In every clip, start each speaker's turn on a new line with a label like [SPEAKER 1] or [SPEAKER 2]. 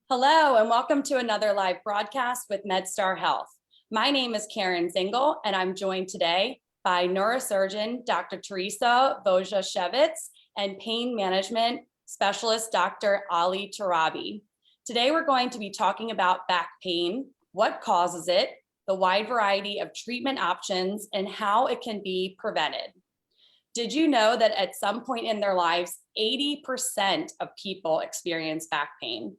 [SPEAKER 1] Hello, and welcome to another live broadcast with MedStar Health. My name is Karen Zingle, and I'm joined today by neurosurgeon Dr. Teresa Wojtasiewicz and pain management specialist Dr. Ali Turabi. Today, we're going to be talking about back pain, what causes it, the wide variety of treatment options, and how it can be prevented. Did you know that at some point in their lives, 80% of people experience back pain?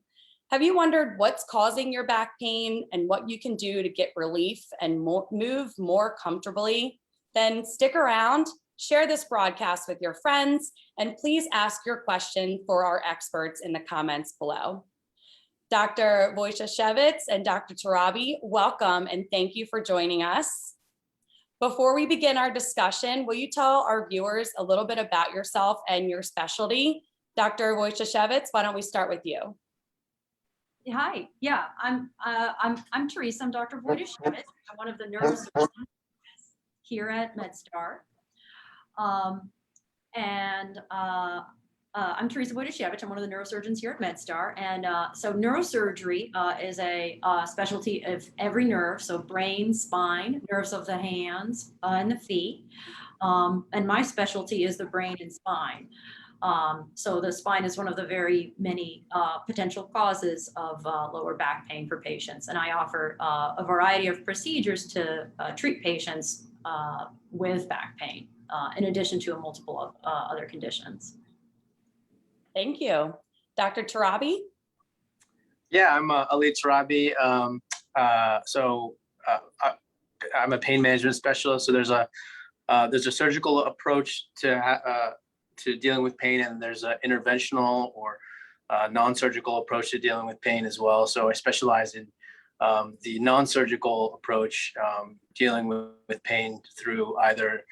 [SPEAKER 1] Have you wondered what's causing your back pain and what you can do to get relief and move more comfortably? Then stick around, share this broadcast with your friends, and please ask your question for our experts in the comments below. Dr. Wojtasiewicz and Dr. Tarabi, welcome and thank you for joining us. Before we begin our discussion, will you tell our viewers a little bit about yourself and your specialty? Dr. Wojtasiewicz, why don't we start with you?
[SPEAKER 2] Hi, yeah, I'm Teresa. I'm Dr. Wojtasiewicz. I'm one of the neurosurgeons here at MedStar. I'm Teresa Wojtasiewicz. I'm one of the neurosurgeons here at MedStar. And so neurosurgery is a specialty of every nerve, so brain, spine, nerves of the hands and the feet. And my specialty is the brain and spine. So the spine is one of the very many potential causes of lower back pain for patients. And I offer a variety of procedures to treat patients with back pain, in addition to a multiple of other conditions.
[SPEAKER 1] Thank you. Dr. Tarabi?
[SPEAKER 3] Yeah, I'm Ali Turabi. I'm a pain management specialist. So there's a surgical approach to dealing with pain, and there's an interventional or non-surgical approach to dealing with pain as well. So I specialize in the non-surgical approach, dealing with pain through either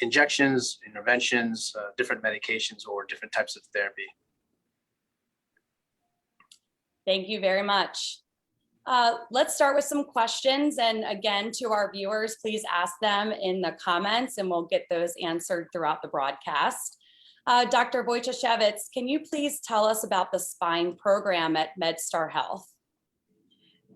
[SPEAKER 3] injections, interventions, different medications, or different types of therapy.
[SPEAKER 1] Thank you very much. Let's start with some questions. And again, to our viewers, please ask them in the comments and we'll get those answered throughout the broadcast. Dr. Wojtasiewicz, can you please tell us about the spine program at MedStar Health?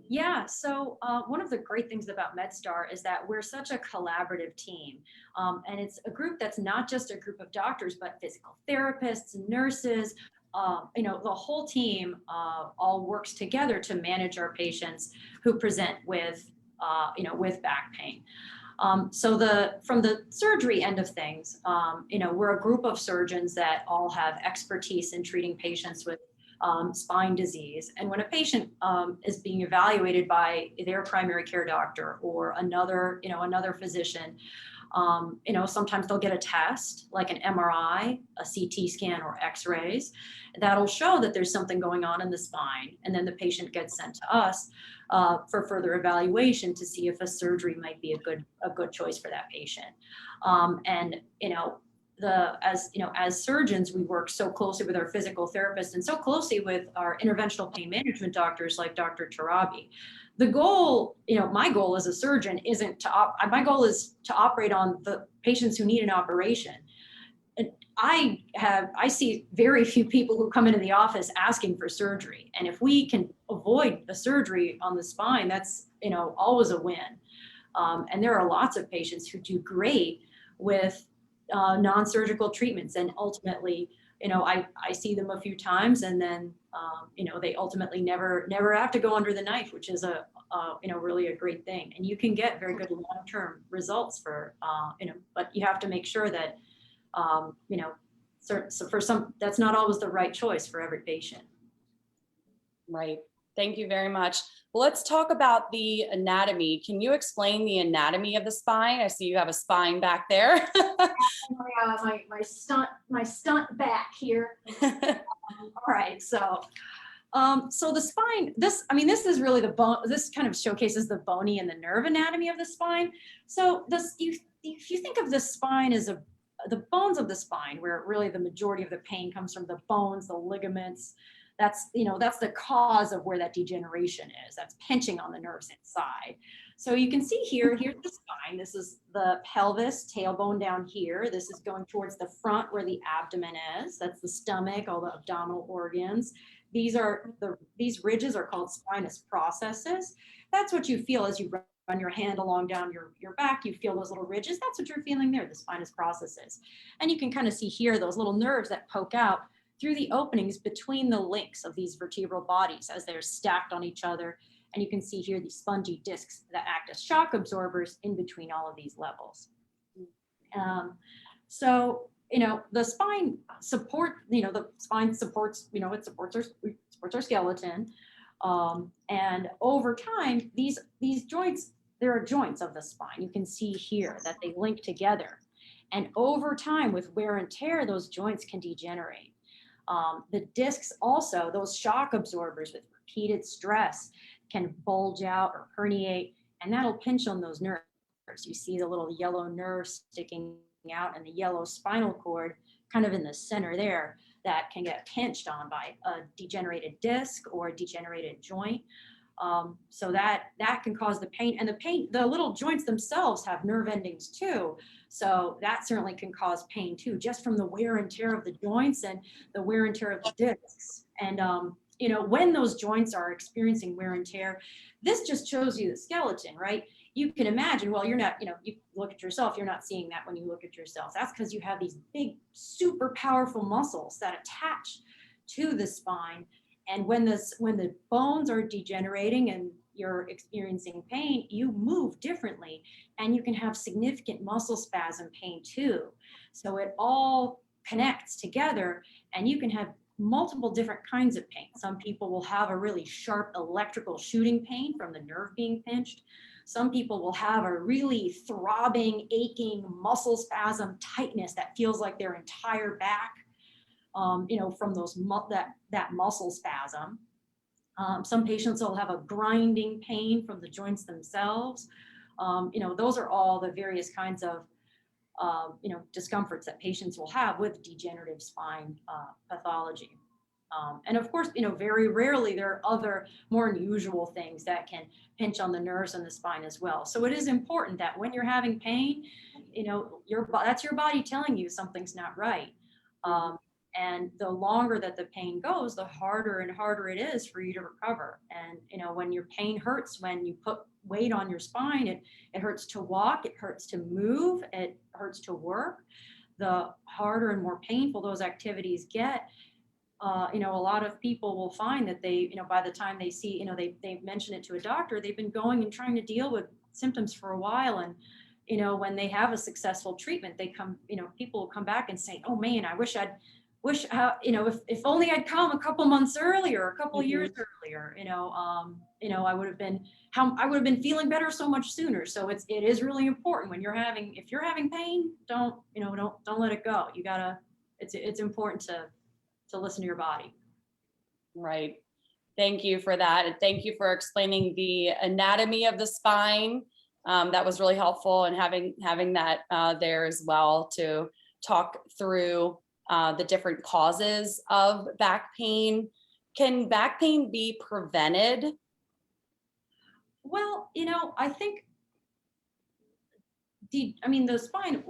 [SPEAKER 2] Yeah, so one of the great things about MedStar is that we're such a collaborative team. And it's a group that's not just a group of doctors, but physical therapists, nurses, the whole team all works together to manage our patients who present with, with back pain. From the surgery end of things, we're a group of surgeons that all have expertise in treating patients with spine disease. And when a patient is being evaluated by their primary care doctor or another physician, sometimes they'll get a test like an MRI, a CT scan, or X-rays that'll show that there's something going on in the spine. And then the patient gets sent to us for further evaluation to see if a surgery might be a good choice for that patient. As surgeons, we work so closely with our physical therapists and so closely with our interventional pain management doctors like Dr. Turabi. The goal, my goal as a surgeon my goal is to operate on the patients who need an operation. And I see very few people who come into the office asking for surgery. And if we can avoid a surgery on the spine, that's, always a win. And there are lots of patients who do great with non-surgical treatments. And ultimately, I see them a few times and then, they ultimately never have to go under the knife, which is really a great thing. And you can get very good long-term results for, but you have to make sure that, so for some, that's not always the right choice for every patient.
[SPEAKER 1] Right. Thank you very much. Well, let's talk about the anatomy. Can you explain the anatomy of the spine? I see you have a spine back there.
[SPEAKER 2] my stunt back here. All right, so the spine. This is really the bone. This kind of showcases the bony and the nerve anatomy of the spine. So if you think of the spine as the bones of the spine, where really the majority of the pain comes from the bones, the ligaments. That's the cause of where that degeneration is. That's pinching on the nerves inside. So you can see here's the spine. This is the pelvis, tailbone down here. This is going towards the front where the abdomen is. That's the stomach, all the abdominal organs. These ridges are called spinous processes. That's what you feel as you run your hand along down your back. You feel those little ridges. That's what you're feeling there, the spinous processes. And you can kind of see here those little nerves that poke out through the openings between the links of these vertebral bodies as they're stacked on each other. And you can see here these spongy discs that act as shock absorbers in between all of these levels. So, the spine supports, it supports our skeleton. And over time, these joints, there are joints of the spine. You can see here that they link together. And over time, with wear and tear, those joints can degenerate. The discs also, those shock absorbers with repeated stress can bulge out or herniate, and that'll pinch on those nerves. You see the little yellow nerve sticking out and the yellow spinal cord kind of in the center there that can get pinched on by a degenerated disc or a degenerated joint. So that can cause the pain, and the little joints themselves have nerve endings too. So that certainly can cause pain too, just from the wear and tear of the joints and the wear and tear of the discs. And, when those joints are experiencing wear and tear, this just shows you the skeleton, right? You can imagine, well, you're not, you look at yourself, you're not seeing that when you look at yourself. That's because you have these big, super powerful muscles that attach to the spine. And when the bones are degenerating and you're experiencing pain, you move differently, and you can have significant muscle spasm pain too. So it all connects together, and you can have multiple different kinds of pain. Some people will have a really sharp electrical shooting pain from the nerve being pinched. Some people will have a really throbbing, aching muscle spasm tightness that feels like their entire back, from that muscle spasm. Some patients will have a grinding pain from the joints themselves. Those are all the various kinds of discomforts that patients will have with degenerative spine pathology. And of course, very rarely there are other more unusual things that can pinch on the nerves and the spine as well. So it is important that when you're having pain, that's your body telling you something's not right. And the longer that the pain goes, the harder and harder it is for you to recover. And, when your pain hurts, when you put weight on your spine, it hurts to walk, it hurts to move, it hurts to work. The harder and more painful those activities get, a lot of people will find that they, by the time they see, they mention it to a doctor, they've been going and trying to deal with symptoms for a while. And, when they have a successful treatment, people will come back and say, oh man, I wish if only I'd come a couple months earlier, a couple years earlier, I would have been feeling better so much sooner. So it is really important if you're having pain, don't let it go. It's important to listen to your body.
[SPEAKER 1] Right. Thank you for that. And thank you for explaining the anatomy of the spine. That was really helpful, and having that there as well to talk through the different causes of back pain. Can back pain be prevented?
[SPEAKER 2] Well, I think the spine,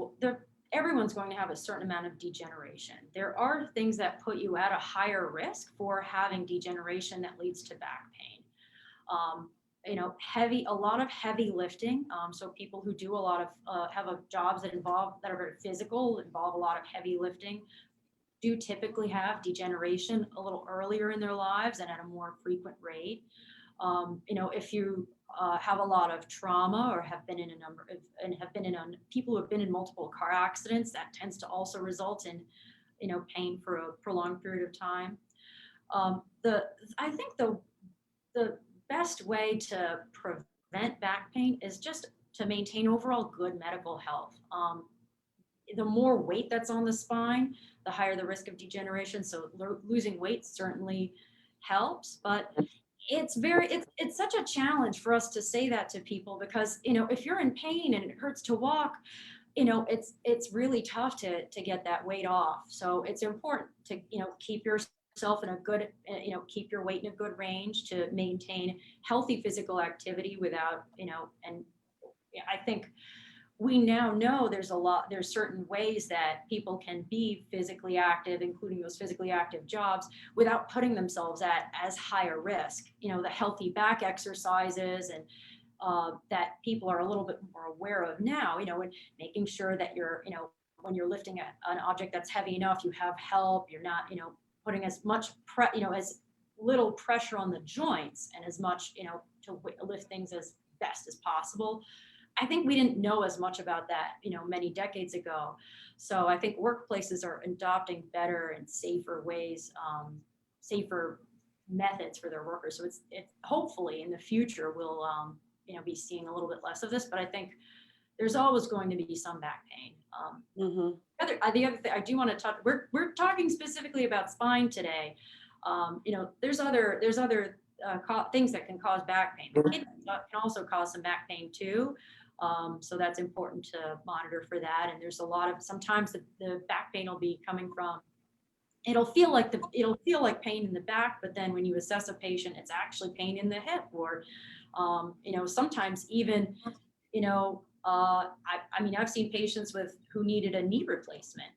[SPEAKER 2] everyone's going to have a certain amount of degeneration. There are things that put you at a higher risk for having degeneration that leads to back pain. A lot of heavy lifting. So people who do a lot of have jobs that are very physical, involve a lot of heavy lifting, do typically have degeneration a little earlier in their lives and at a more frequent rate. If you have a lot of trauma or have been in people who have been in multiple car accidents, that tends to also result in, pain for a prolonged period of time. I think the best way to prevent back pain is just to maintain overall good medical health. The more weight that's on the spine, the higher the risk of degeneration. So losing weight certainly helps, but it's such a challenge for us to say that to people because, if you're in pain and it hurts to walk, it's really tough to get that weight off. So it's important to, keep yourself in a good, keep your weight in a good range to maintain healthy physical activity without, and I think we now know there's certain ways that people can be physically active, including those physically active jobs, without putting themselves at as high a risk. The healthy back exercises and that people are a little bit more aware of now, and making sure that when you're lifting an object that's heavy enough, you have help, you're not, putting as much, as little pressure on the joints and as much, to lift things as best as possible. I think we didn't know as much about that, many decades ago. So I think workplaces are adopting better and safer ways, safer methods for their workers. So it's hopefully in the future we'll, be seeing a little bit less of this. But I think there's always going to be some back pain. The other thing I do want to talk, we're talking specifically about spine today. There's other things that can cause back pain. It can also cause some back pain too. So that's important to monitor for that. And there's sometimes the back pain will be coming from, it'll feel like pain in the back, but then when you assess a patient, it's actually pain in the hip, or, sometimes even, I've seen patients who needed a knee replacement,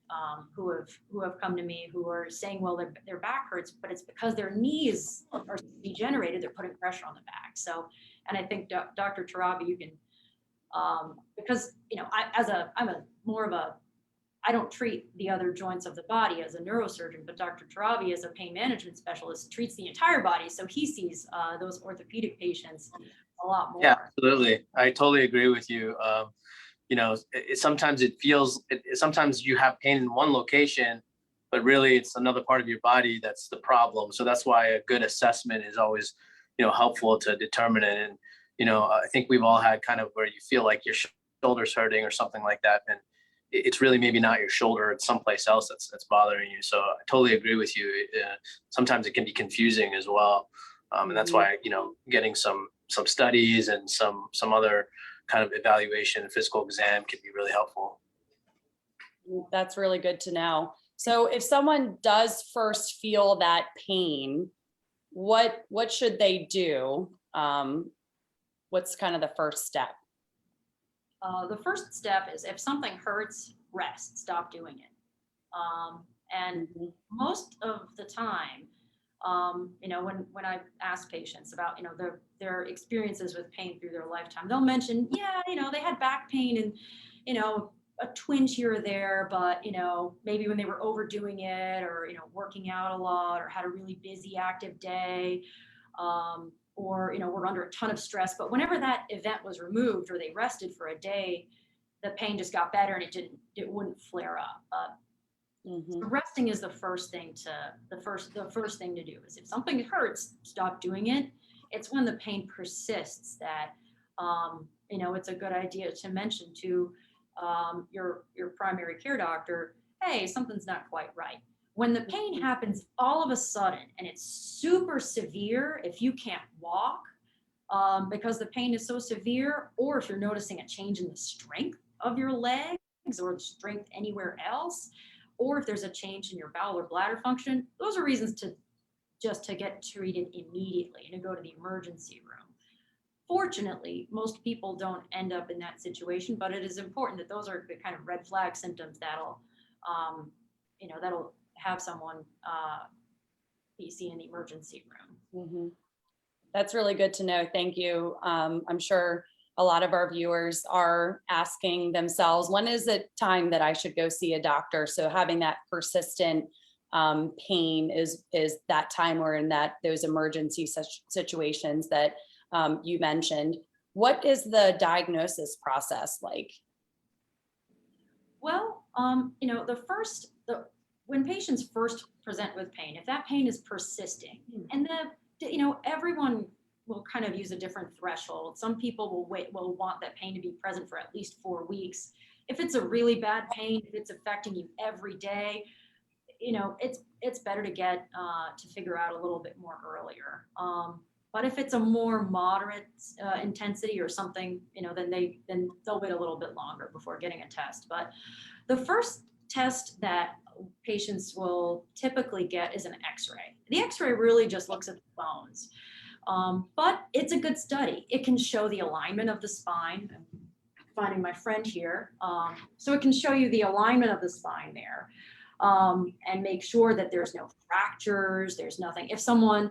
[SPEAKER 2] who have come to me who are saying, well, their back hurts, but it's because their knees are degenerated. They're putting pressure on the back. So, and I think Dr. Turabi, you can, because, I don't treat the other joints of the body as a neurosurgeon, but Dr. Tarabi, as a pain management specialist, treats the entire body. So he sees those orthopedic patients a lot more.
[SPEAKER 3] Yeah, absolutely. I totally agree with you. Sometimes sometimes you have pain in one location, but really it's another part of your body that's the problem. So that's why a good assessment is always, helpful to determine it. And, I think we've all had kind of where you feel like your shoulder's hurting or something like that. And it's really maybe not your shoulder, it's someplace else that's bothering you. So I totally agree with you. Sometimes it can be confusing as well. And that's why, getting some studies and some other kind of evaluation and physical exam can be really helpful.
[SPEAKER 1] That's really good to know. So if someone does first feel that pain, what should they do? What's kind of the first step?
[SPEAKER 2] The first step is if something hurts, rest, stop doing it. And most of the time, when I ask patients about, their experiences with pain through their lifetime, they'll mention, they had back pain and, a twinge here or there, but, maybe when they were overdoing it or, working out a lot or had a really busy, active day, or, were under a ton of stress. But whenever that event was removed or they rested for a day, the pain just got better and it wouldn't flare up. So resting is the first thing to do. Is if something hurts, stop doing it. It's when the pain persists that, it's a good idea to mention to your primary care doctor, hey, something's not quite right. When the pain happens all of a sudden and it's super severe, if you can't walk because the pain is so severe, or if you're noticing a change in the strength of your legs or the strength anywhere else, or if there's a change in your bowel or bladder function, those are reasons to get treated immediately and to go to the emergency room. Fortunately, most people don't end up in that situation, but it is important that those are the kind of red flag symptoms that'll have someone be seen in the emergency room.
[SPEAKER 1] That's really good to know. Thank you. I'm sure a lot of our viewers are asking themselves, when is it time that I should go see a doctor? So having that persistent pain is that time we're in those emergency situations that you mentioned. What is the diagnosis process like?
[SPEAKER 2] Well, when patients first present with pain, if that pain is persisting, and everyone will kind of use a different threshold. Some people will want that pain to be present for at least 4 weeks. If it's a really bad pain, if it's affecting you every day, it's better to get to figure out a little bit more earlier. But if it's a more moderate intensity or something, then they'll wait a little bit longer before getting a test. But the first test that patients will typically get is an X-ray. The X-ray really just looks at the bones, but it's a good study. It can show the alignment of the spine finding my friend here. So it can show you the alignment of the spine there, and make sure that there's no fractures, there's nothing. If someone,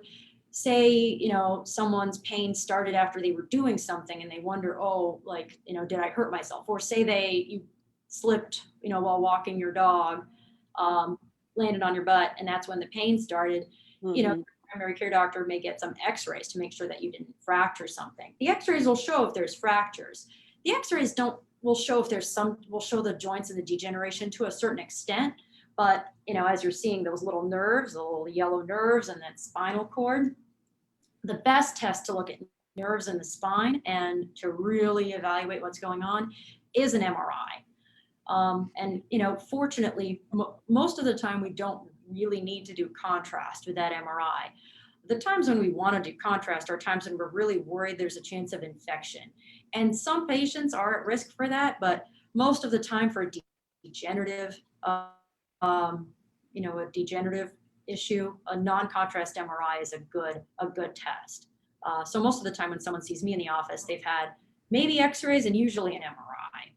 [SPEAKER 2] say, someone's pain started after they were doing something and they wonder, oh, like, did I hurt myself? Or say you slipped, while walking your dog, landed on your butt, and that's when the pain started.
[SPEAKER 1] Mhm.
[SPEAKER 2] Primary care doctor may get some x-rays to make sure that you didn't fracture something. The x-rays will show if there's fractures. The x-rays will show if will show the joints and the degeneration to a certain extent. But, as you're seeing those little nerves, the little yellow nerves and that spinal cord, the best test to look at nerves in the spine and to really evaluate what's going on is an MRI. And, fortunately, most of the time we don't really need to do contrast with that MRI. The times when we want to do contrast are times when we're really worried there's a chance of infection. And some patients are at risk for that, but most of the time for a degenerative, a degenerative issue, a non-contrast MRI is a good test. So most of the time when someone sees me in the office, they've had maybe x-rays and usually an MRI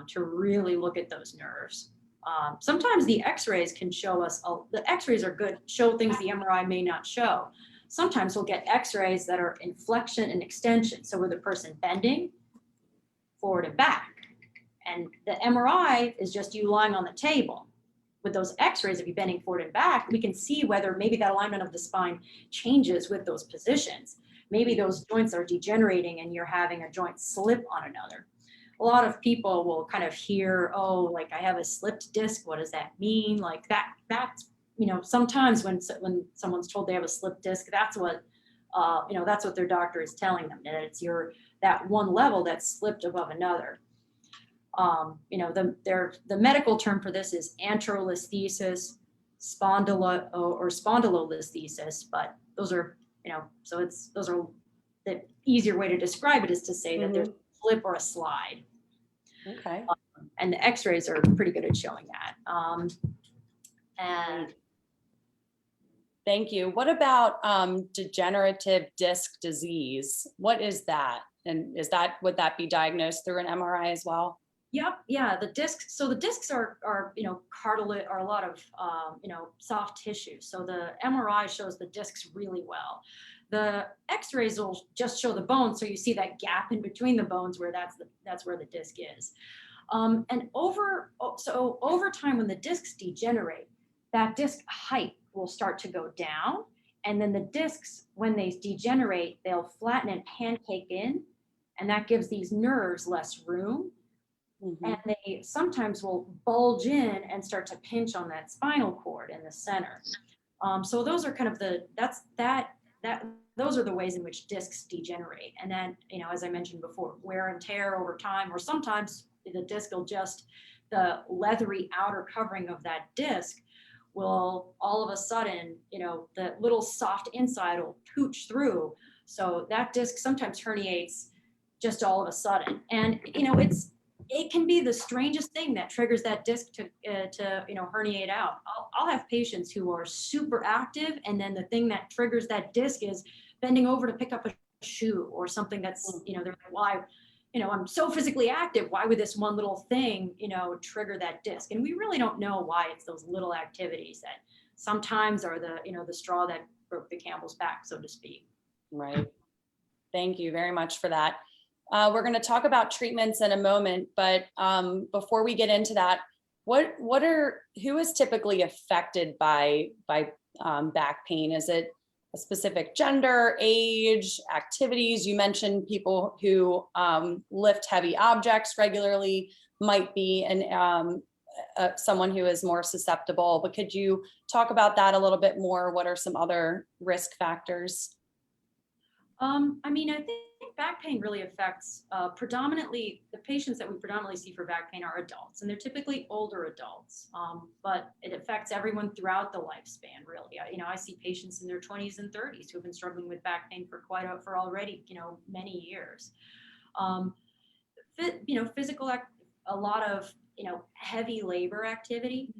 [SPEAKER 2] to really look at those nerves. Sometimes the x-rays can show us, the x-rays are good, show things the MRI may not show. Sometimes we'll get x-rays that are inflection and extension. So with the person bending forward and back, and the MRI is just you lying on the table. With those x-rays, if you're bending forward and back, we can see whether maybe that alignment of the spine changes with those positions. Maybe those joints are degenerating and you're having a joint slip on another. A lot of people will kind of hear, oh, like I have a slipped disc. What does that mean? Like that's, sometimes when someone's told they have a slipped disc, that's what, that's what their doctor is telling them, that it's that one level that's slipped above another. The medical term for this is anterolisthesis, spondylolisthesis, but those are, those are the easier way to describe it is to say that there's a slip or a slide.
[SPEAKER 1] Okay.
[SPEAKER 2] And the x-rays are pretty good at showing that. And
[SPEAKER 1] Thank you. What about degenerative disc disease? What is that? And would that be diagnosed through an MRI as well?
[SPEAKER 2] Yep. Yeah. The discs. So the discs are cartilage, are a lot of soft tissue. So the MRI shows the discs really well. The X-rays will just show the bone, so you see that gap in between the bones where that's where the disc is. And over time, when the discs degenerate, that disc height will start to go down, and then the discs, when they degenerate, they'll flatten and pancake in, and that gives these nerves less room. And they sometimes will bulge in and start to pinch on that spinal cord in the center. So those are kind of those are the ways in which discs degenerate. And then, as I mentioned before, wear and tear over time, or sometimes the disc will the leathery outer covering of that disc will all of a sudden, the little soft inside will pooch through. So that disc sometimes herniates just all of a sudden. And, it can be the strangest thing that triggers that disc to herniate out. I'll have patients who are super active, and then the thing that triggers that disc is bending over to pick up a shoe or something that's, they're like, why, I'm so physically active. Why would this one little thing, trigger that disc? And we really don't know why it's those little activities that sometimes are the straw that broke the camel's back, so to speak.
[SPEAKER 1] Right. Thank you very much for that. We're going to talk about treatments in a moment, but before we get into that, who is typically affected by back pain? Is it a specific gender, age, activities? You mentioned people who lift heavy objects regularly might be someone who is more susceptible, but could you talk about that a little bit more? What are some other risk factors?
[SPEAKER 2] I think back pain really affects predominantly the patients that we predominantly see for back pain are adults, and they're typically older adults, but it affects everyone throughout the lifespan, really. I see patients in their 20s and 30s who have been struggling with back pain for already, many years. Physical, a lot of, heavy labor activity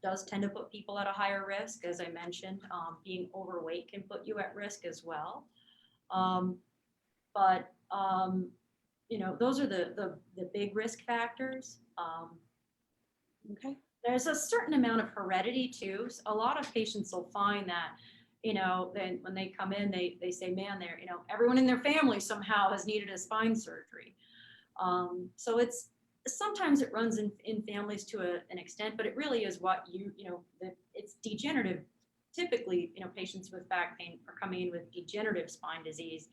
[SPEAKER 2] does tend to put people at a higher risk. As I mentioned, being overweight can put you at risk as well. But those are the big risk factors.
[SPEAKER 1] Okay.
[SPEAKER 2] There's a certain amount of heredity too. A lot of patients will find that, then when they come in, they say, man, everyone in their family somehow has needed a spine surgery. So sometimes it runs in families to an extent, but it really is it's degenerative. Typically, patients with back pain are coming in with degenerative spine disease.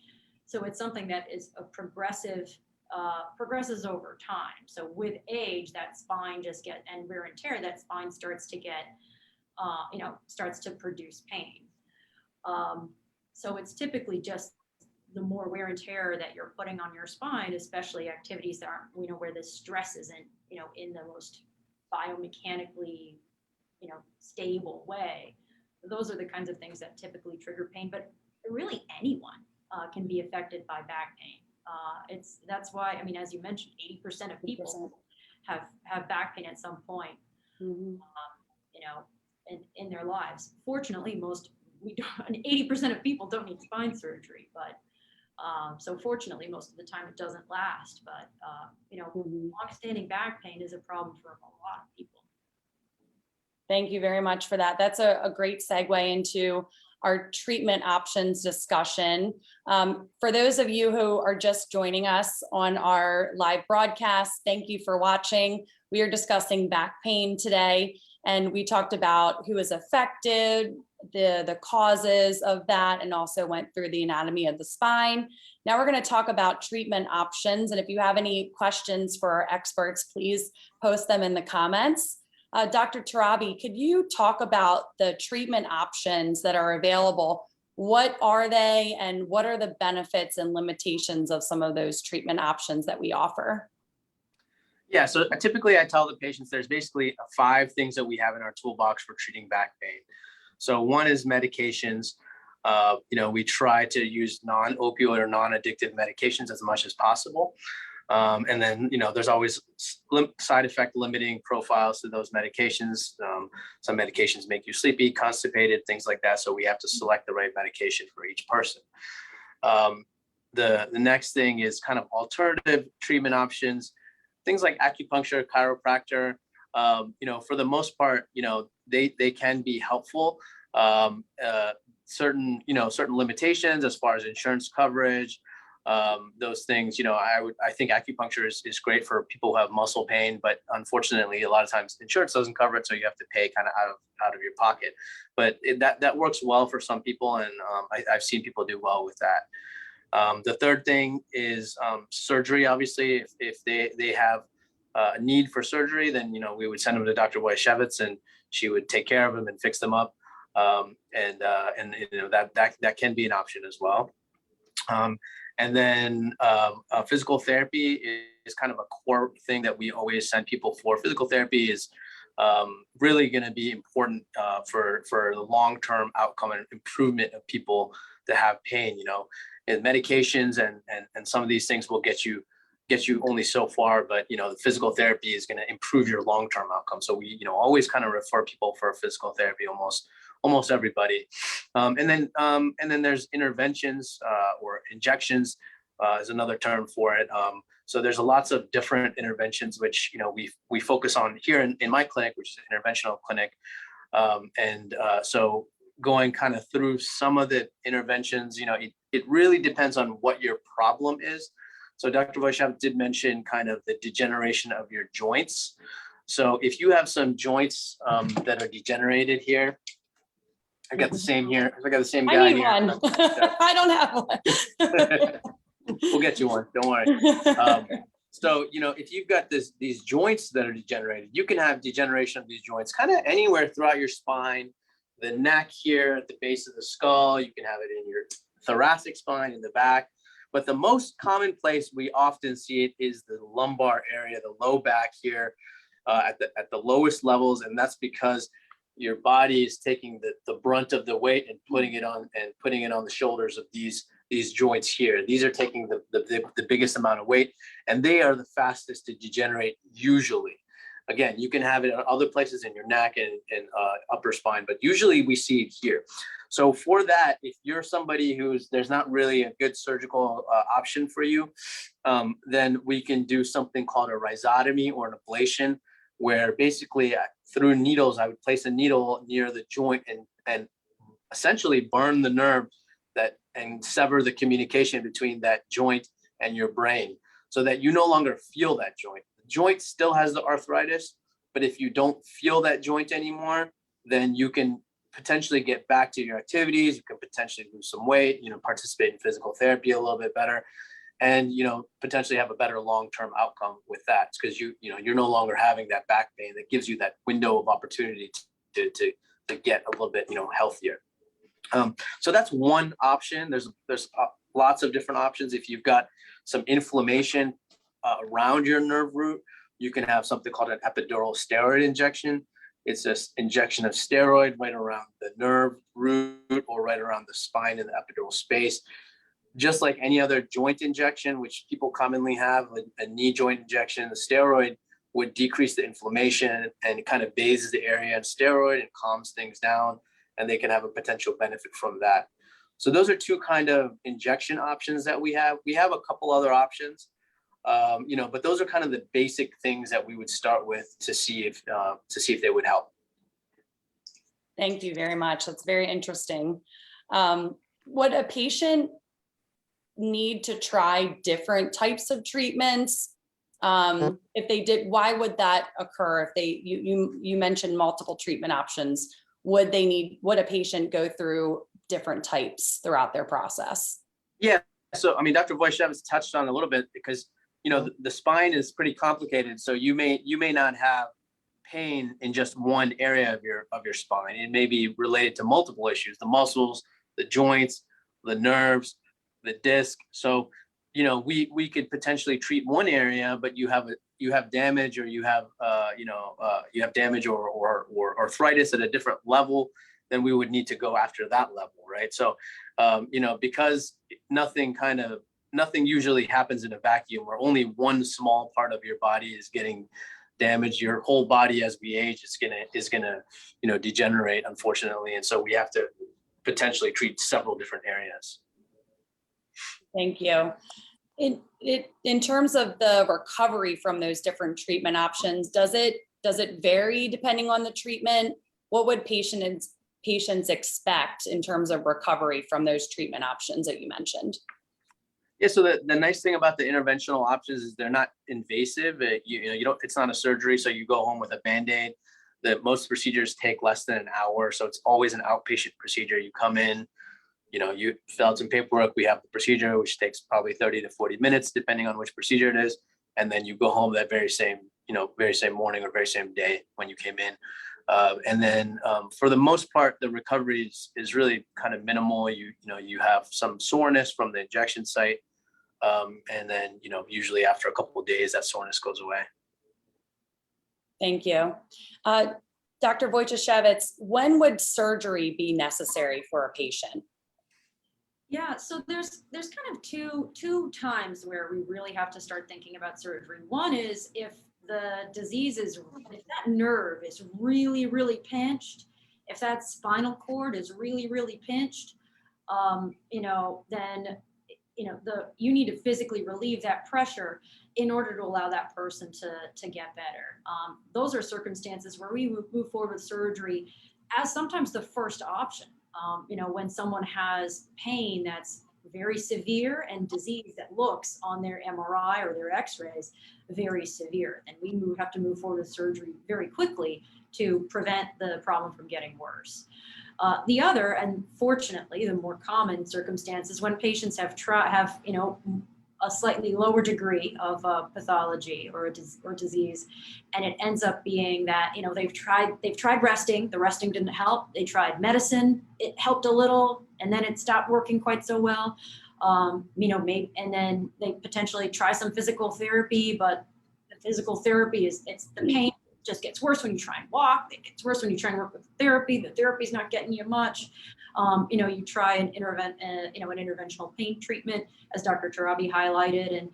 [SPEAKER 2] So it's something that is a progresses over time. So with age, that spine and wear and tear, that spine starts to get, starts to produce pain. So it's typically just the more wear and tear that you're putting on your spine, especially activities that aren't, where the stress isn't, in the most biomechanically, stable way. Those are the kinds of things that typically trigger pain, but really anyone can be affected by back pain. That's why, as you mentioned, 80% of people have back pain at some point,
[SPEAKER 1] Mm-hmm.
[SPEAKER 2] in their lives. Fortunately, 80% of people don't need spine surgery, but so fortunately, most of the time it doesn't last. But
[SPEAKER 1] Mm-hmm.
[SPEAKER 2] long-standing back pain is a problem for a lot of people.
[SPEAKER 1] Thank you very much for that. That's a great segue into our treatment options discussion. For those of you who are just joining us on our live broadcast, thank you for watching. We are discussing back pain today, and we talked about who is affected, the causes of that, and also went through the anatomy of the spine. Now we're going to talk about treatment options. And if you have any questions for our experts, please post them in the comments. Dr. Turabi, could you talk about the treatment options that are available? What are they, and what are the benefits and limitations of some of those treatment options that we offer?
[SPEAKER 3] Yeah, so typically I tell the patients there's basically 5 things that we have in our toolbox for treating back pain. So one is medications. We try to use non-opioid or non-addictive medications as much as possible. And then, there's always side effect limiting profiles to those medications. Some medications make you sleepy, constipated, things like that. So we have to select the right medication for each person. The next thing is kind of alternative treatment options, things like acupuncture, chiropractor. For the most part, they can be helpful. Certain limitations as far as insurance coverage. Those things, I think acupuncture is great for people who have muscle pain, but unfortunately, a lot of times insurance doesn't cover it, so you have to pay kind of out of your pocket. But that works well for some people, and I've seen people do well with that. The third thing is surgery. Obviously, if they have a need for surgery, then we would send them to Dr. Wojtasiewicz, and she would take care of them and fix them up, and that can be an option as well. And then physical therapy is kind of a core thing that we always send people for. Physical therapy is really going to be important for the long-term outcome and improvement of people that have pain. And medications and some of these things will get you only so far, but the physical therapy is going to improve your long-term outcome. So we always kind of refer people for physical therapy, almost everybody. And then there's interventions or injections is another term for it. So there's lots of different interventions, which we focus on here in my clinic, which is an interventional clinic. So going kind of through some of the interventions, it really depends on what your problem is. So Dr. Wojtasiewicz did mention kind of the degeneration of your joints. So if you have some joints that are degenerated here, I got the same here. I got the same guy here.
[SPEAKER 1] I need one. I don't have one.
[SPEAKER 3] We'll get you one. Don't worry. So, if you've got these joints that are degenerated, you can have degeneration of these joints kind of anywhere throughout your spine, the neck here at the base of the skull. You can have it in your thoracic spine in the back. But the most common place we often see it is the lumbar area, the low back here at the lowest levels. And that's because your body is taking the brunt of the weight and putting it on the shoulders of these joints here. These are taking the biggest amount of weight, and they are the fastest to degenerate usually. Again, you can have it in other places in your neck and upper spine, but usually we see it here. So for that, if you're somebody there's not really a good surgical option for you, then we can do something called a rhizotomy or an ablation, where basically through needles, I would place a needle near the joint and essentially burn the nerve and sever the communication between that joint and your brain, so that you no longer feel that joint. The joint still has the arthritis, but if you don't feel that joint anymore, then you can potentially get back to your activities. You can potentially lose some weight, participate in physical therapy a little bit better, and potentially have a better long-term outcome with that, because you're no longer having that back pain that gives you that window of opportunity to get a little bit healthier. So that's one option. There's lots of different options. If you've got some inflammation around your nerve root, you can have something called an epidural steroid injection. It's this injection of steroid right around the nerve root or right around the spine in the epidural space. Just like any other joint injection, which people commonly have, a knee joint injection, the steroid would decrease the inflammation and it kind of bathes the area in steroid and calms things down, and they can have a potential benefit from that. So those are two kind of injection options that we have. We have a couple other options, but those are kind of the basic things that we would start with to see if they would help.
[SPEAKER 1] Thank you very much. That's very interesting. Would a patient need to try different types of treatments? If they did, why would that occur? If you mentioned multiple treatment options, would a patient go through different types throughout their process?
[SPEAKER 3] Yeah. So, Dr. Wojtasiewicz touched on it a little bit, because, the spine is pretty complicated. So you may not have pain in just one area of your spine. It may be related to multiple issues: the muscles, the joints, the nerves, the disc. So, we could potentially treat one area, but you have damage, or you have damage or arthritis at a different level, then we would need to go after that level, right? So, because nothing usually happens in a vacuum, where only one small part of your body is getting damaged. Your whole body, as we age, is gonna degenerate, unfortunately, and so we have to potentially treat several different areas.
[SPEAKER 1] Thank you. In terms of the recovery from those different treatment options, does it vary depending on the treatment? What would patients expect in terms of recovery from those treatment options that you mentioned?
[SPEAKER 3] Yeah, so the nice thing about the interventional options is they're not invasive. It's not a surgery, so you go home with a Band-Aid. Most procedures take less than an hour, so it's always an outpatient procedure. You come in, you fill out some paperwork. We have the procedure, which takes probably 30 to 40 minutes, depending on which procedure it is. And then you go home that very same morning or very same day when you came in. And then for the most part, the recovery is really kind of minimal. You have some soreness from the injection site. And then, usually after a couple of days, that soreness goes away.
[SPEAKER 1] Thank you. Dr. Wojtasiewicz, when would surgery be necessary for a patient?
[SPEAKER 2] Yeah, so there's kind of two times where we really have to start thinking about surgery. One is if the disease if that nerve is really, really pinched, if that spinal cord is really, really pinched, then you need to physically relieve that pressure in order to allow that person to get better. Those are circumstances where we move forward with surgery as sometimes the first option. When someone has pain that's very severe and disease that looks on their MRI or their x-rays very severe, and we have to move forward with surgery very quickly to prevent the problem from getting worse. The other, and fortunately the more common circumstance, is when patients have a slightly lower degree of pathology or disease, and it ends up being that they've tried resting, the resting didn't help. They tried medicine, it helped a little, and then it stopped working quite so well. And then they potentially try some physical therapy, but the physical therapy it's the pain just gets worse when you try and walk. It gets worse when you try and work with therapy. The therapy's not getting you much. You try an interventional pain treatment, as Dr. Turabi highlighted, and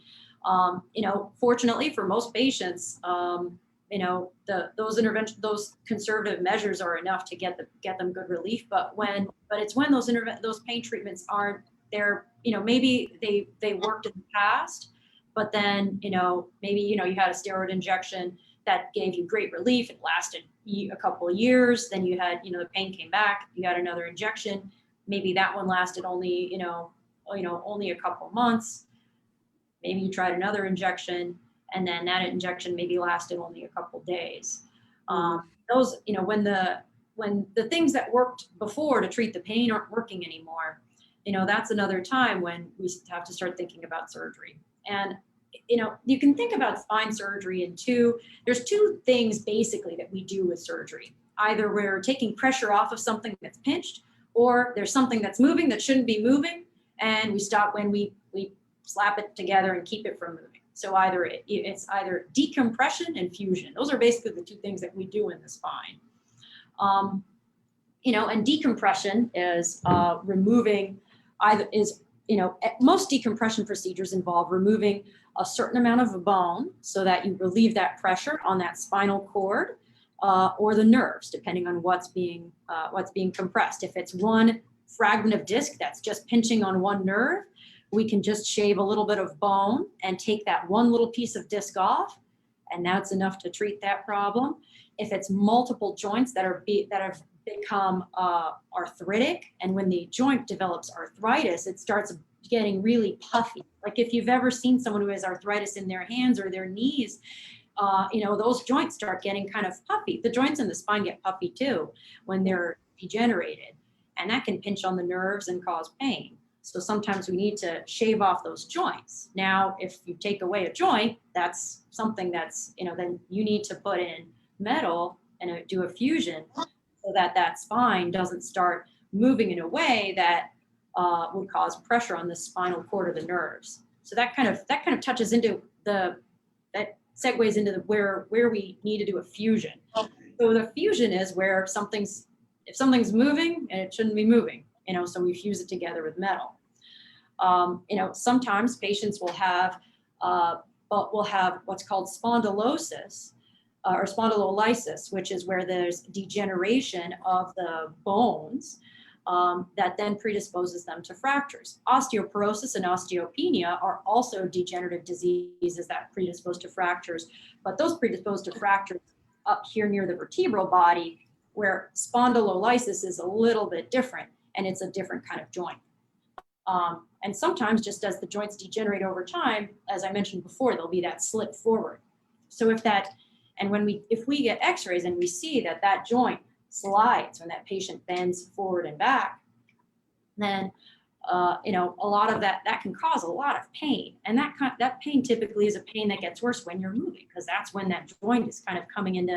[SPEAKER 2] fortunately for most patients, those conservative measures are enough to get them good relief. But it's when those pain treatments aren't there, maybe they worked in the past, but then, maybe, you had a steroid injection that gave you great relief. It lasted a couple of years. Then you had, the pain came back. You had another injection. Maybe that one lasted only, only a couple of months. Maybe you tried another injection, and then that injection maybe lasted only a couple of days. Those, when the things that worked before to treat the pain aren't working anymore, that's another time when we have to start thinking about surgery. And you can think about spine surgery in there's two things basically that we do with surgery. Either we're taking pressure off of something that's pinched, or there's something that's moving that shouldn't be moving, and we stop when we slap it together and keep it from moving. So it's either decompression and fusion. Those are basically the two things that we do in the spine. And decompression is most decompression procedures involve removing a certain amount of bone so that you relieve that pressure on that spinal cord or the nerves, depending on what's being compressed. If it's one fragment of disc that's just pinching on one nerve, we can just shave a little bit of bone and take that one little piece of disc off, and that's enough to treat that problem. If it's multiple joints that have become arthritic, and when the joint develops arthritis, it starts getting really puffy. Like if you've ever seen someone who has arthritis in their hands or their knees, those joints start getting kind of puffy. The joints in the spine get puffy too when they're degenerated, and that can pinch on the nerves and cause pain. So sometimes we need to shave off those joints. Now, if you take away a joint, that's something that's, then you need to put in metal and do a fusion so that spine doesn't start moving in a way that would cause pressure on the spinal cord or the nerves. So that kind of touches into that segues into where we need to do a fusion. So the fusion is where if something's moving and it shouldn't be moving, so we fuse it together with metal. Sometimes patients will have what's called spondylosis or spondylolysis, which is where there's degeneration of the bones that then predisposes them to fractures. Osteoporosis and osteopenia are also degenerative diseases that predispose to fractures, but those predispose to fractures up here near the vertebral body, where spondylolysis is a little bit different, and it's a different kind of joint. And sometimes just as the joints degenerate over time, as I mentioned before, there'll be that slip forward. So if we get x-rays and we see that joint slides when that patient bends forward and back, then a lot of that can cause a lot of pain. And that pain typically is a pain that gets worse when you're moving, because that's when that joint is kind of coming in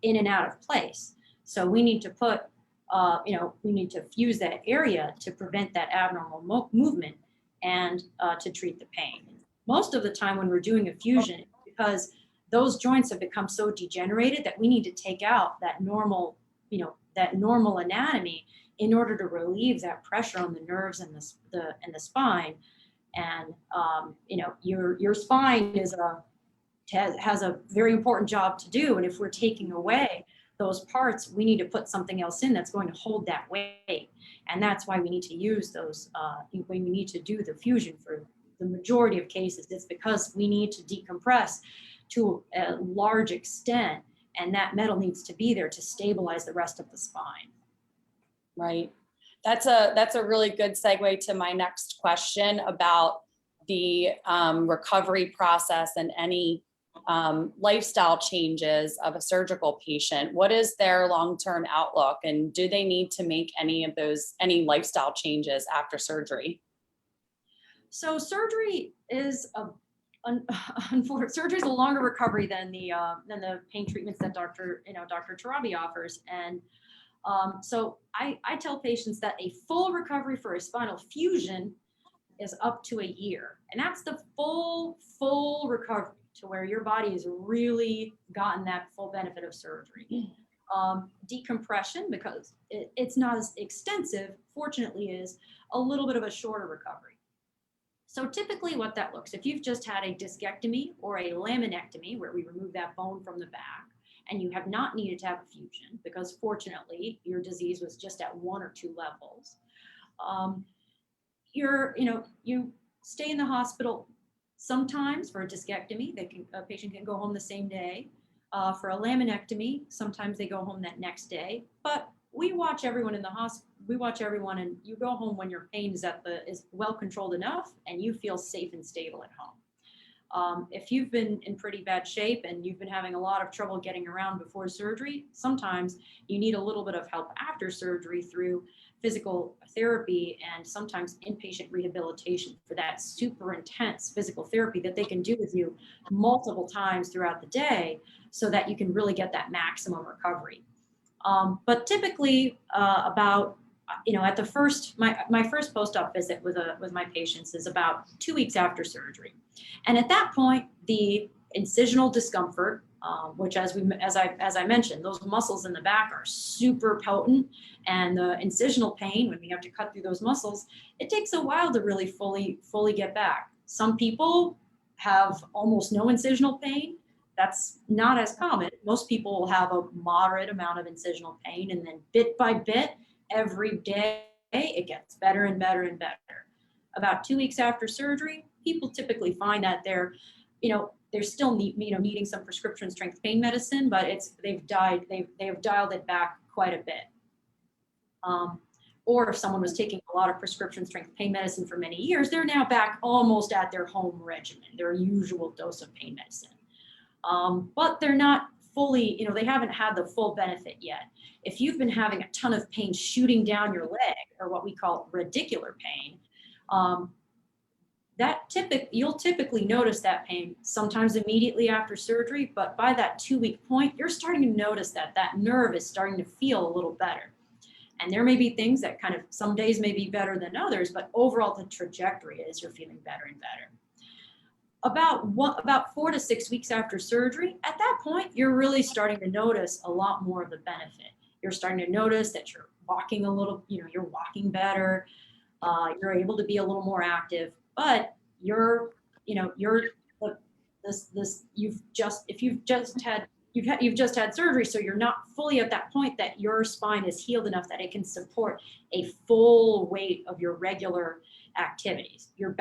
[SPEAKER 2] and out of place. So we need to fuse that area to prevent that abnormal movement and to treat the pain. Most of the time when we're doing a fusion, because those joints have become so degenerated that we need to take out that normal anatomy in order to relieve that pressure on the nerves and the spine. And your spine has a very important job to do. And if we're taking away those parts, we need to put something else in that's going to hold that weight. And that's why we need to use those, when we need to do the fusion for the majority of cases. It's because we need to decompress to a large extent, and that metal needs to be there to stabilize the rest of the spine.
[SPEAKER 1] Right. That's a really good segue to my next question about the recovery process and any lifestyle changes of a surgical patient. What is their long-term outlook, and do they need to make any lifestyle changes after surgery?
[SPEAKER 2] So surgery is surgery is a longer recovery than the pain treatments that Dr. Turabi offers. And so I tell patients that a full recovery for a spinal fusion is up to a year. And that's the full recovery, to where your body has really gotten that full benefit of surgery. Decompression, because it's not as extensive, fortunately, is a little bit of a shorter recovery. So typically what that looks, if you've just had a discectomy or a laminectomy, where we remove that bone from the back, and you have not needed to have a fusion because fortunately your disease was just at 1 or 2 levels, you stay in the hospital sometimes for a discectomy. A patient can go home the same day. For a laminectomy, sometimes they go home that next day. But we watch everyone in the hospital. We watch everyone, and you go home when your pain is well controlled enough, and you feel safe and stable at home. If you've been in pretty bad shape and you've been having a lot of trouble getting around before surgery, sometimes you need a little bit of help after surgery through physical therapy and sometimes inpatient rehabilitation for that super intense physical therapy that they can do with you multiple times throughout the day so that you can really get that maximum recovery. But typically at the first, my first post-op visit with my patients is about 2 weeks after surgery. And at that point, the incisional discomfort, which as I mentioned, those muscles in the back are super potent, and the incisional pain, when we have to cut through those muscles, it takes a while to really fully get back. Some people have almost no incisional pain. That's not as common. Most people will have a moderate amount of incisional pain, and then bit by bit, every day, it gets better and better and better. About 2 weeks after surgery, people typically find that they're still needing some prescription strength pain medicine, but they've dialed it back quite a bit. Or if someone was taking a lot of prescription strength pain medicine for many years, they're now back almost at their home regimen, their usual dose of pain medicine. But they're not fully, they haven't had the full benefit yet. If you've been having a ton of pain shooting down your leg, or what we call radicular pain, you'll typically notice that pain sometimes immediately after surgery, but by that 2-week point, you're starting to notice that nerve is starting to feel a little better. And there may be things that some days may be better than others, but overall the trajectory is you're feeling better and better. About 4 to 6 weeks after surgery, at that point, you're really starting to notice a lot more of the benefit. You're starting to notice that you're walking a little, you're walking better, you're able to be a little more active, but you've just had surgery, so you're not fully at that point that your spine is healed enough that it can support a full weight of your regular activities. You're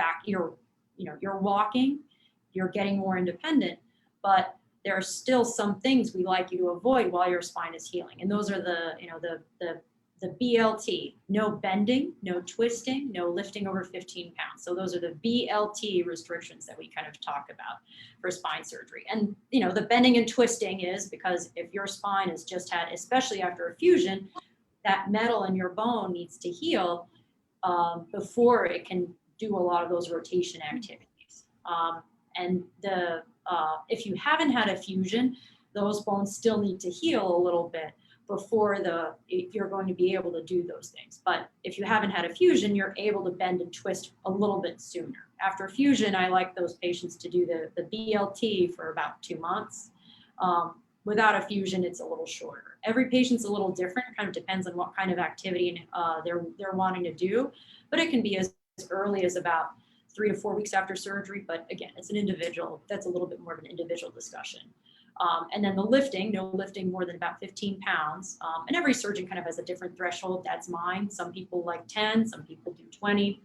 [SPEAKER 2] walking, you're getting more independent, but there are still some things we like you to avoid while your spine is healing. And those are the BLT, no bending, no twisting, no lifting over 15 pounds. So those are the BLT restrictions that we kind of talk about for spine surgery. And, the bending and twisting is because if your spine has just had, especially after a fusion, that metal in your bone needs to heal before it can do a lot of those rotation activities. If you haven't had a fusion, those bones still need to heal a little bit before you're going to be able to do those things. But if you haven't had a fusion, you're able to bend and twist a little bit sooner. After fusion, I like those patients to do the BLT for about 2 months. Without a fusion, it's a little shorter. Every patient's a little different, kind of depends on what kind of activity they're wanting to do, but it can be as early as about 3 to 4 weeks after surgery. But again, it's that's a little bit more of an individual discussion. And then the lifting, no lifting more than about 15 pounds. And every surgeon kind of has a different threshold. That's mine. Some people like 10, some people do 20.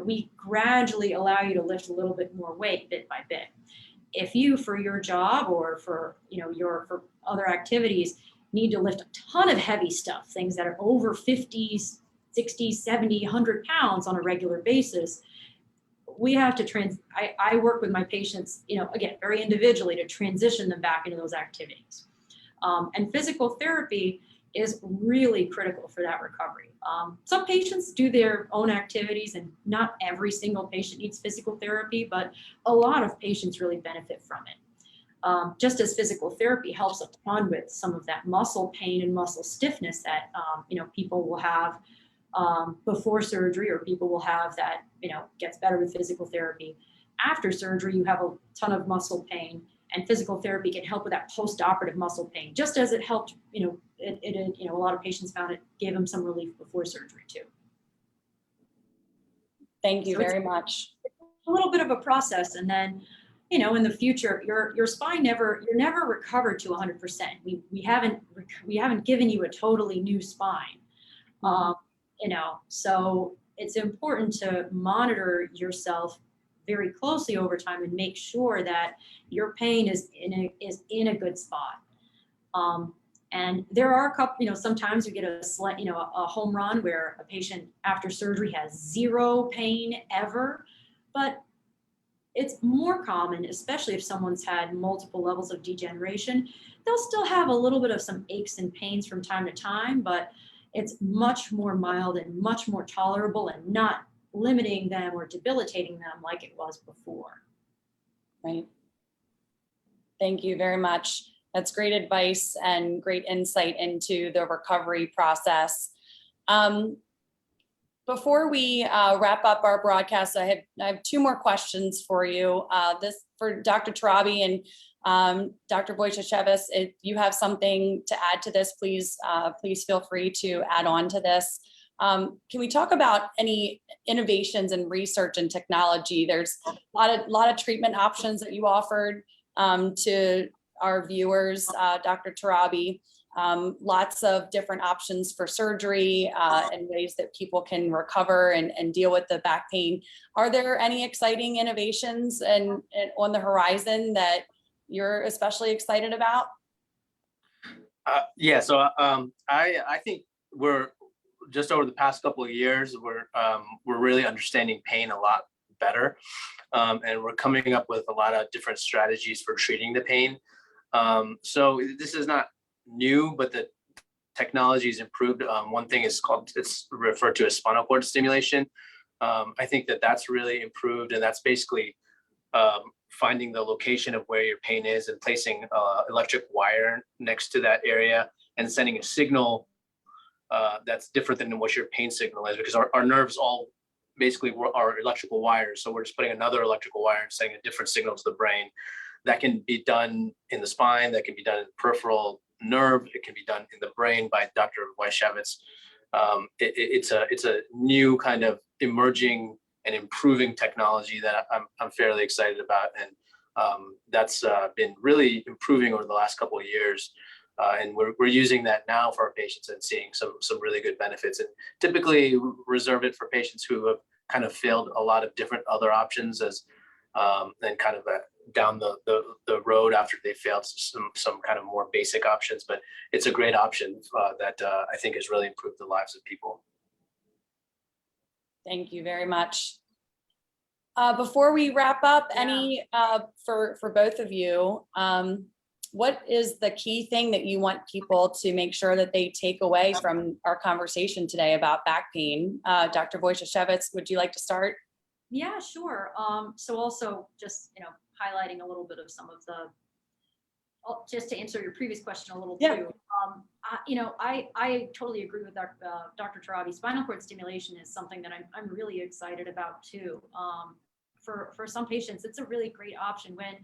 [SPEAKER 2] We gradually allow you to lift a little bit more weight bit by bit. If you, for your job or for other activities, need to lift a ton of heavy stuff, things that are over 50, 60, 70, 100 pounds on a regular basis, we have to I work with my patients, again, very individually to transition them back into those activities. And physical therapy is really critical for that recovery. Some patients do their own activities, and not every single patient needs physical therapy, but a lot of patients really benefit from it. Just as physical therapy helps a ton with some of that muscle pain and muscle stiffness that people will have before surgery, or people will have that gets better with physical therapy. After surgery, you have a ton of muscle pain, and physical therapy can help with that post-operative muscle pain, just as it helped. A lot of patients found it gave them some relief before surgery too.
[SPEAKER 1] Thank you
[SPEAKER 2] So
[SPEAKER 1] very much.
[SPEAKER 2] A little bit of a process, and then in the future, your spine you're never recovered to 100%. We haven't given you a totally new spine. So it's important to monitor yourself very closely over time and make sure that your pain is in a good spot. And there are a couple, sometimes you get a home run where a patient after surgery has zero pain ever, but it's more common, especially if someone's had multiple levels of degeneration. They'll still have a little bit of some aches and pains from time to time, but it's much more mild and much more tolerable and not limiting them or debilitating them like it was before.
[SPEAKER 1] Right. Thank you very much. That's great advice and great insight into the recovery process. Before we wrap up our broadcast, I have two more questions for you. This for Dr. Turabi and Dr. Wojtasiewicz. If you have something to add to this, please feel free to add on to this. Can we talk about any innovations in research and technology? There's a lot of treatment options that you offered to our viewers, Dr. Tarabi. Lots of different options for surgery and ways that people can recover and deal with the back pain. Are there any exciting innovations and on the horizon that you're especially excited about?
[SPEAKER 3] Yeah, so I think we're just over the past couple of years, we're really understanding pain a lot better, and we're coming up with a lot of different strategies for treating the pain. So this is not new, but the technology is improved. One thing is it's referred to as spinal cord stimulation. I think that's really improved, and that's basically finding the location of where your pain is and placing electric wire next to that area and sending a signal that's different than what your pain signal is, because our nerves all basically are electrical wires. So we're just putting another electrical wire and sending a different signal to the brain. That can be done in the spine, that can be done in the peripheral nerve, it can be done in the brain by Dr. Wojtasiewicz. It's a new kind of emerging and improving technology that I'm fairly excited about, and that's been really improving over the last couple of years. And we're using that now for our patients and seeing some really good benefits. And typically reserve it for patients who have kind of failed a lot of different other options as and kind of down the road after they failed some kind of more basic options. But it's a great option that I think has really improved the lives of people.
[SPEAKER 1] Thank you very much. Before we wrap up, any for both of you, what is the key thing that you want people to make sure that they take away from our conversation today about back pain? Dr. Wojtasiewicz, would you like to start?
[SPEAKER 2] Yeah, sure. So also just, highlighting a little bit of some of the, just to answer your previous question a little too. I totally agree with Dr. Tarabi. Spinal cord stimulation is something that I'm really excited about too. For some patients, it's a really great option when,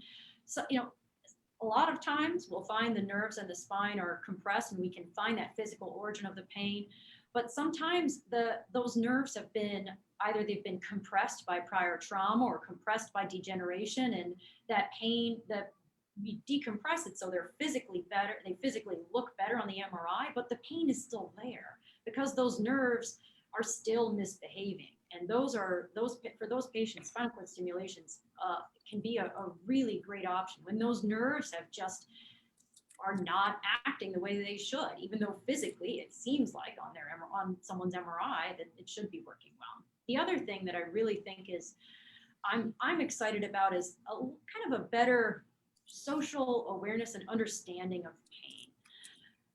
[SPEAKER 2] a lot of times we'll find the nerves and the spine are compressed and we can find that physical origin of the pain. But sometimes those nerves have been, either they've been compressed by prior trauma or compressed by degeneration, and that pain, that we decompress it so they're physically better, they physically look better on the MRI, but the pain is still there because those nerves are still misbehaving. And for those patients, spinal cord stimulations can be a really great option when those nerves are not acting the way they should, even though physically it seems like on someone's MRI that it should be working well. The other thing that I really think is I'm excited about is a kind of a better social awareness and understanding of pain,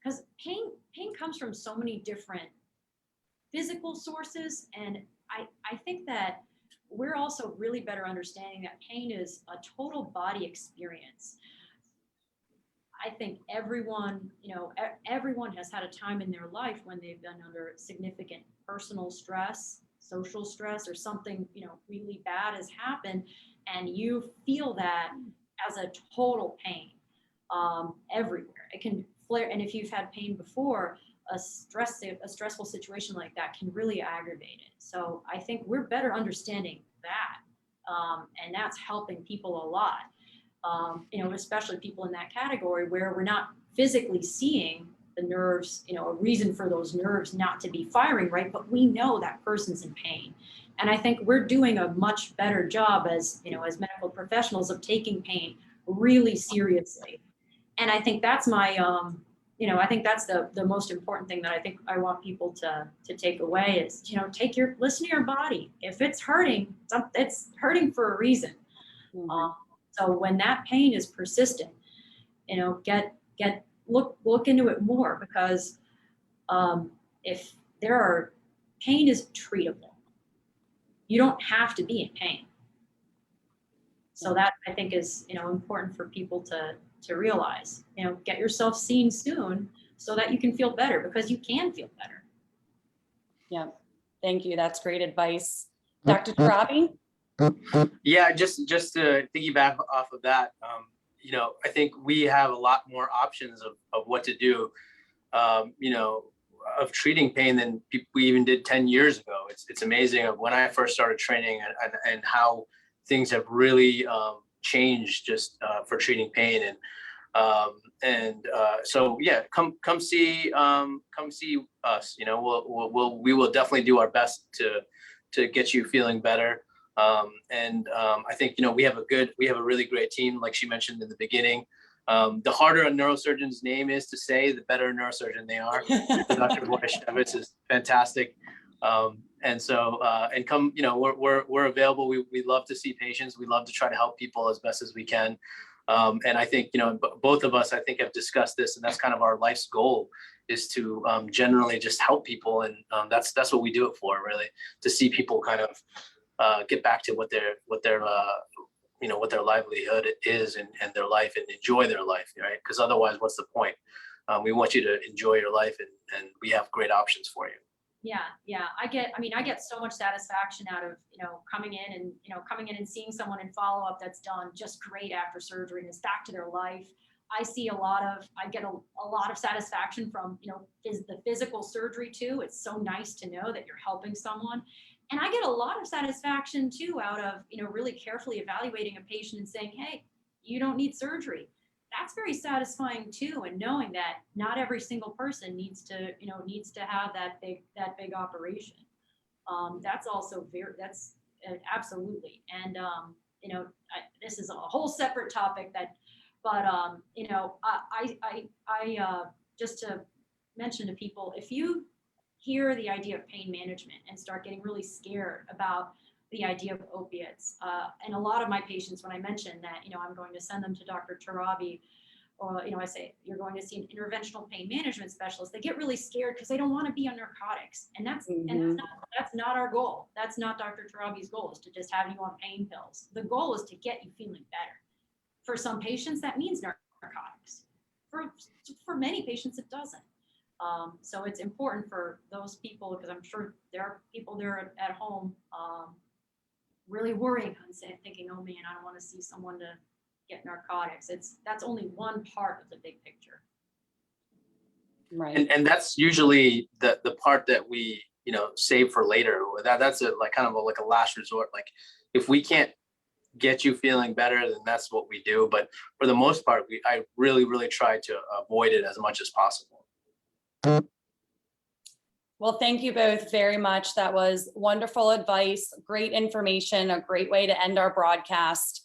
[SPEAKER 2] because pain comes from so many different physical sources, and I think that we're also really better understanding that pain is a total body experience. I think everyone has had a time in their life when they've been under significant personal stress, social stress, or something, really bad has happened, and you feel that as a total pain everywhere. It can flare, and if you've had pain before, a stressful situation like that can really aggravate it. So I think we're better understanding that, and that's helping people a lot. especially people in that category where we're not physically seeing the nerves, a reason for those nerves not to be firing right, but we know that person's in pain. And I think we're doing a much better job as medical professionals of taking pain really seriously. And I think that's my, I think that's the most important thing that I think I want people to take away is, listen to your body. If it's hurting, it's hurting for a reason.
[SPEAKER 1] Mhm.
[SPEAKER 2] So when that pain is persistent, look into it more, because if pain is treatable. You don't have to be in pain. So that I think is, important for people to realize, get yourself seen soon so that you can feel better, because you can feel better.
[SPEAKER 1] Yeah, thank you. That's great advice. Dr. Turabi?
[SPEAKER 3] Yeah, just to piggyback off of that, I think we have a lot more options of what to do, of treating pain than we even did 10 years ago. It's amazing of when I first started training and how things have really changed just for treating pain. So yeah, come see us. We will definitely do our best to get you feeling better. I think we have a really great team, like she mentioned in the beginning. The harder a neurosurgeon's name is to say, the better neurosurgeon they are. Dr. Wojtasiewicz is fantastic. And come, we're available. We love to see patients. We love to try to help people as best as we can. And I think, both of us, I think, have discussed this, and that's kind of our life's goal, is to generally just help people. And that's what we do it for, really, to see people kind of get back to what their livelihood is and their life, and enjoy their life, right? Because otherwise, what's the point? We want you to enjoy your life, and we have great options for you.
[SPEAKER 2] Yeah. I get so much satisfaction out of, coming in and seeing someone in follow-up that's done just great after surgery and is back to their life. I get a lot of satisfaction from, is the physical surgery too. It's so nice to know that you're helping someone. And I get a lot of satisfaction too out of, really carefully evaluating a patient and saying, hey, you don't need surgery. That's very satisfying too. And knowing that not every single person needs to have that big operation. That's also absolutely. And, this is a whole separate topic I just to mention to people, if you hear the idea of pain management and start getting really scared about the idea of opiates. And a lot of my patients, when I mention that, I'm going to send them to Dr. Tarabi, or, I say, you're going to see an interventional pain management specialist, they get really scared because they don't want to be on narcotics. And that's not our goal. That's not Dr. Tarabi's goal, is to just have you on pain pills. The goal is to get you feeling better. For some patients, that means narcotics. For many patients, it doesn't. So it's important for those people, because I'm sure there are people there at home really worrying and thinking, oh man, I don't want to see someone to get narcotics. That's only one part of the big picture.
[SPEAKER 1] Right.
[SPEAKER 3] And that's usually the part that we, save for later. That's a last resort. Like, if we can't get you feeling better, then that's what we do. But for the most part, I really, really try to avoid it as much as possible.
[SPEAKER 1] Well, thank you both very much. That was wonderful advice, great information, a great way to end our broadcast.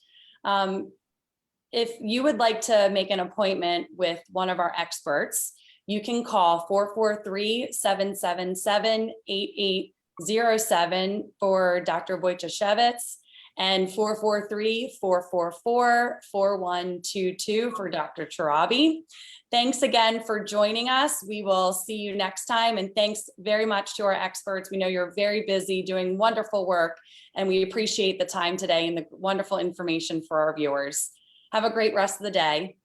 [SPEAKER 1] If you would like to make an appointment with one of our experts, you can call 443-777-8807 for Dr. Wojtasiewicz, and 443-444-4122 for Dr. Turabi. Thanks again for joining us. We will see you next time. And thanks very much to our experts. We know you're very busy doing wonderful work, and we appreciate the time today and the wonderful information for our viewers. Have a great rest of the day.